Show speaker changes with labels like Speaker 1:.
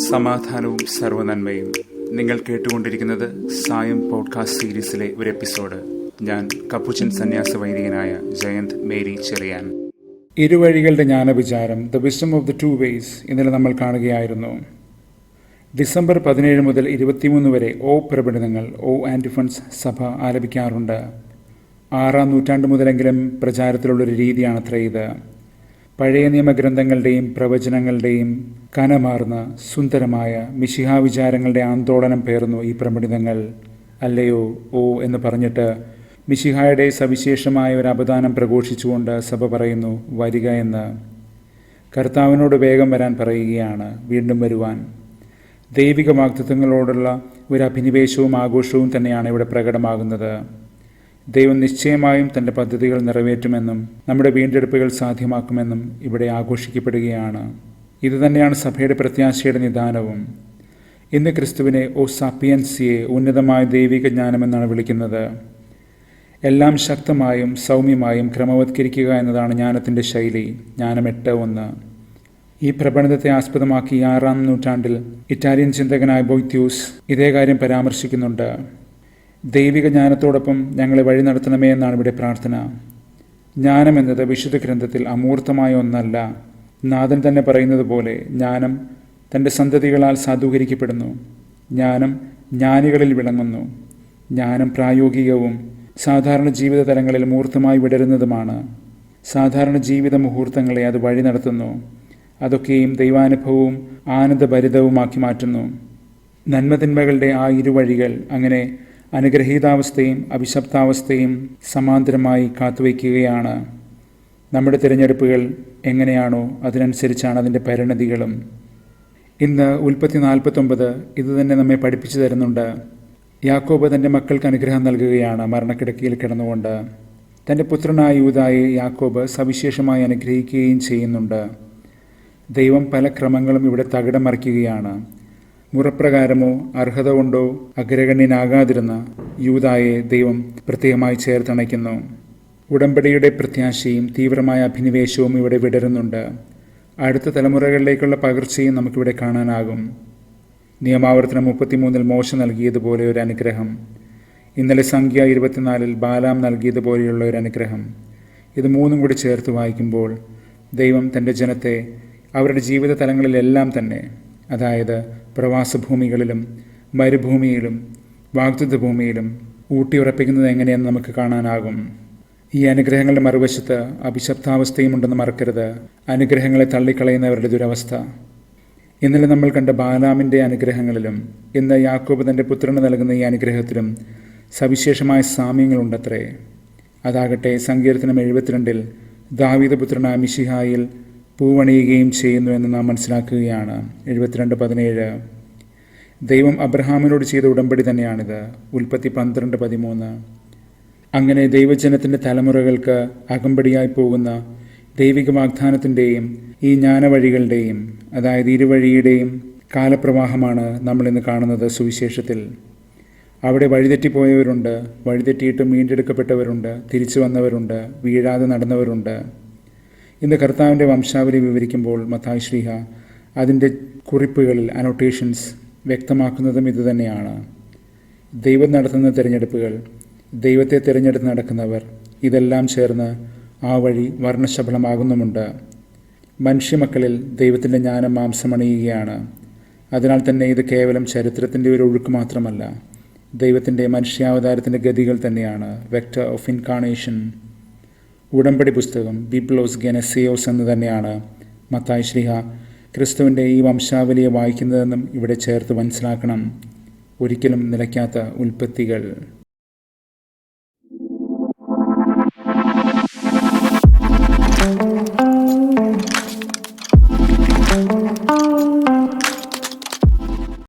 Speaker 1: സമാധാനവും സർവ്വനന്മയും. നിങ്ങൾ കേട്ടുകൊണ്ടിരിക്കുന്നത് സായം പോഡ്കാസ്റ്റ് സീരീസിലെ ഒരു എപ്പിസോഡ്. ഞാൻ കപ്പുച്ചൻ സന്യാസ വൈദികനായ ജയന്ത് മേരി ചെറിയാൻ. ഇരുവഴികളുടെ ജ്ഞാനവിചാരം, the wisdom of the two ways, ഇന്നലെ നമ്മൾ കാണുകയായിരുന്നു. ഡിസംബർ 17 മുതൽ 23 വരെ പ്രകടനങ്ങൾ, ആന്റിഫൺസ് സഭ ആലപിക്കാറുണ്ട്. 6-ാം നൂറ്റാണ്ട് മുതലെങ്കിലും പ്രചാരത്തിലുള്ളൊരു രീതിയാണത്രേ ഇത്. പഴയ നിയമഗ്രന്ഥങ്ങളുടെയും പ്രവചനങ്ങളുടെയും കനമാർന്ന സുന്ദരമായ മിശിഹാ വിചാരങ്ങളുടെ ആന്തോളനം പേർന്നു ഈ പ്രബന്ധിതങ്ങൾ. അല്ലയോ എന്ന് പറഞ്ഞിട്ട് മിശിഹായുടെ സവിശേഷമായ ഒരു അപദാനം പ്രഘോഷിച്ചുകൊണ്ട് സഭ പറയുന്നു, വരിക എന്ന്. കർത്താവിനോട് വേഗം വരാൻ പറയുകയാണ്, വീണ്ടും വരുവാൻ. ദൈവിക വാഗ്ദത്തങ്ങളോടുള്ള ഒരു അഭിനിവേശവും ആഘോഷവും തന്നെയാണ് ഇവിടെ പ്രകടമാകുന്നത്. ദൈവം നിശ്ചയമായും തൻ്റെ പദ്ധതികൾ നിറവേറ്റുമെന്നും നമ്മുടെ വീണ്ടെടുപ്പുകൾ സാധ്യമാക്കുമെന്നും ഇവിടെ ആഘോഷിക്കപ്പെടുകയാണ്. ഇതുതന്നെയാണ് സഭയുടെ പ്രത്യാശയുടെ നിദാനവും. ഇന്ന് ക്രിസ്തുവിനെ സാപ്പിയൻസിയെ, ഉന്നതമായ ദൈവിക ജ്ഞാനമെന്നാണ് വിളിക്കുന്നത്. എല്ലാം ശക്തമായും സൗമ്യമായും ക്രമവത്കരിക്കുക എന്നതാണ് ജ്ഞാനത്തിൻ്റെ ശൈലി. ജ്ഞാനം 8:1. ഈ പ്രബന്ധത്തെ ആസ്പദമാക്കി 6-ാം നൂറ്റാണ്ടിൽ ഇറ്റാലിയൻ ചിന്തകനായ ബോയ്ത്യൂസ് ഇതേ കാര്യം പരാമർശിക്കുന്നുണ്ട്. ദൈവിക ജ്ഞാനത്തോടൊപ്പം ഞങ്ങളെ വഴി നടത്തണമേ എന്നാണ് ഇവിടെ പ്രാർത്ഥന. ജ്ഞാനം എന്നത് വിശുദ്ധ ഗ്രന്ഥത്തിൽ അമൂർത്തമായ ഒന്നല്ല. നാഥൻ തന്നെ പറയുന്നത് പോലെ ജ്ഞാനം തൻ്റെ സന്തതികളാൽ സാധൂകരിക്കപ്പെടുന്നു. ജ്ഞാനം ജ്ഞാനികളിൽ വിളങ്ങുന്നു. ജ്ഞാനം പ്രായോഗികവും സാധാരണ ജീവിത തലങ്ങളിൽ മൂർത്തമായി വിടരുന്നതുമാണ്. സാധാരണ ജീവിത മുഹൂർത്തങ്ങളെ അത് വഴി നടത്തുന്നു. അതൊക്കെയും ദൈവാനുഭവവും ആനന്ദഭരിതവുമാക്കി മാറ്റുന്നു. നന്മതിന്മകളുടെ ആ ഇരുവഴികൾ അങ്ങനെ അനുഗ്രഹീതാവസ്ഥയും അഭിശപ്താവസ്ഥയും സമാന്തരമായി കാത്തുവയ്ക്കുകയാണ്. നമ്മുടെ തിരഞ്ഞെടുപ്പുകൾ എങ്ങനെയാണോ അതിനനുസരിച്ചാണ് അതിൻ്റെ പരിണതികളും. ഇന്ന് ഉൽപ്പത്തി 49 ഇത് തന്നെ നമ്മെ പഠിപ്പിച്ചു തരുന്നുണ്ട്. യാക്കോബ് തൻ്റെ മക്കൾക്ക് അനുഗ്രഹം നൽകുകയാണ് മരണക്കിടക്കയിൽ കിടന്നുകൊണ്ട്. തൻ്റെ പുത്രനായ യൂദായെ യാക്കോബ് സവിശേഷമായി അനുഗ്രഹിക്കുകയും ചെയ്യുന്നുണ്ട്. ദൈവം പല ക്രമങ്ങളും ഇവിടെ തകിടം മറിക്കുകയാണ്. മുറപ്രകാരമോ അർഹത കൊണ്ടോ അഗ്രഗണ്യനാകാതിരുന്ന യൂദായെ ദൈവം പ്രത്യേകമായി ചേർത്തണയ്ക്കുന്നു. ഉടമ്പടിയുടെ പ്രത്യാശയും തീവ്രമായ അഭിനിവേശവും ഇവിടെ വിടരുന്നുണ്ട്. അടുത്ത തലമുറകളിലേക്കുള്ള പകർച്ചയും നമുക്കിവിടെ കാണാനാകും. നിയമാവർത്തനം 33 മോശ നൽകിയതുപോലെ ഒരു അനുഗ്രഹം. ഇന്നലെ സംഖ്യ 24 ബാലാം നൽകിയതുപോലെയുള്ള ഒരു അനുഗ്രഹം. ഇത് മൂന്നും കൂടി ചേർത്ത് വായിക്കുമ്പോൾ ദൈവം തൻ്റെ ജനത്തെ അവരുടെ ജീവിത തലങ്ങളിലെല്ലാം തന്നെ, അതായത് പ്രവാസഭൂമികളിലും മരുഭൂമിയിലും വാഗ്ദത്ത ഭൂമിയിലും ഊട്ടിയുറപ്പിക്കുന്നത് എങ്ങനെയെന്ന് നമുക്ക് കാണാനാകും. ഈ അനുഗ്രഹങ്ങളുടെ മറുവശത്ത് അഭിശപ്താവസ്ഥയുമുണ്ടെന്ന് മറക്കരുത്. അനുഗ്രഹങ്ങളെ തള്ളിക്കളയുന്നവരുടെ ദുരവസ്ഥ. ഇന്നലെ നമ്മൾ കണ്ട ബാലാമിൻ്റെ അനുഗ്രഹങ്ങളിലും ഇന്ന് യാക്കോബ് തൻ്റെ പുത്രന് നൽകുന്ന ഈ അനുഗ്രഹത്തിലും സവിശേഷമായ സാമ്യങ്ങളുണ്ടത്രേ. അതാകട്ടെ സങ്കീർത്തനം 72 ദാവീദ് പുത്രനായ മിശിഹായിൽ പൂവണിയുകയും ചെയ്യുന്നു എന്ന് നാം മനസ്സിലാക്കുകയാണ്. 72:17. ദൈവം അബ്രഹാമിനോട് ചെയ്ത ഉടമ്പടി തന്നെയാണിത്. ഉൽപ്പത്തി 12:13. അങ്ങനെ ദൈവജനത്തിൻ്റെ തലമുറകൾക്ക് അകമ്പടിയായി പോകുന്ന ദൈവിക വാഗ്ദാനത്തിൻ്റെയും ഈ ജ്ഞാനവഴികളുടെയും, അതായത് ഇരുവഴിയുടെയും കാലപ്രവാഹമാണ് നമ്മളിന്ന് കാണുന്നത് സുവിശേഷത്തിൽ. അവിടെ വഴിതെറ്റിപ്പോയവരുണ്ട്, വഴിതെറ്റിയിട്ടും വീണ്ടെടുക്കപ്പെട്ടവരുണ്ട്, തിരിച്ചു വന്നവരുണ്ട്, വീഴാതെ നടന്നവരുണ്ട്. ഇന്ന് കർത്താവിൻ്റെ വംശാവലി വിവരിക്കുമ്പോൾ മത്തായി ശ്ലീഹ അതിൻ്റെ കുറിപ്പുകളിൽ അനോട്ടേഷൻസ് വ്യക്തമാക്കുന്നതും ഇതുതന്നെയാണ്. ദൈവം നടത്തുന്ന തിരഞ്ഞെടുപ്പുകൾ, ദൈവത്തെ തിരഞ്ഞെടുത്ത് നടക്കുന്നവർ, ഇതെല്ലാം ചേർന്ന് ആ വഴി വർണ്ണശബളമാകുന്നുമുണ്ട്. മനുഷ്യമക്കളിൽ ദൈവത്തിൻ്റെ ജ്ഞാനം മാംസമണിയുകയാണ്. അതിനാൽ തന്നെ ഇത് കേവലം ചരിത്രത്തിൻ്റെ ഒരു ഒഴുക്ക് മാത്രമല്ല, ദൈവത്തിൻ്റെ മനുഷ്യാവതാരത്തിൻ്റെ ഗതികൾ തന്നെയാണ്. Vector of incarnation. ഉടമ്പടി പുസ്തകം ബിബ്ലോസ് ഗെനസിയോസ് എന്ന് തന്നെയാണ് മത്തായി ശ്ലീഹ ക്രിസ്തുവിൻ്റെ ഈ വംശാവലിയെ വായിക്കുന്നതെന്നും ഇവിടെ ചേർത്ത് മനസ്സിലാക്കണം. ഒരിക്കലും നിലയ്ക്കാത്ത ഉൽപ്പത്തികൾ.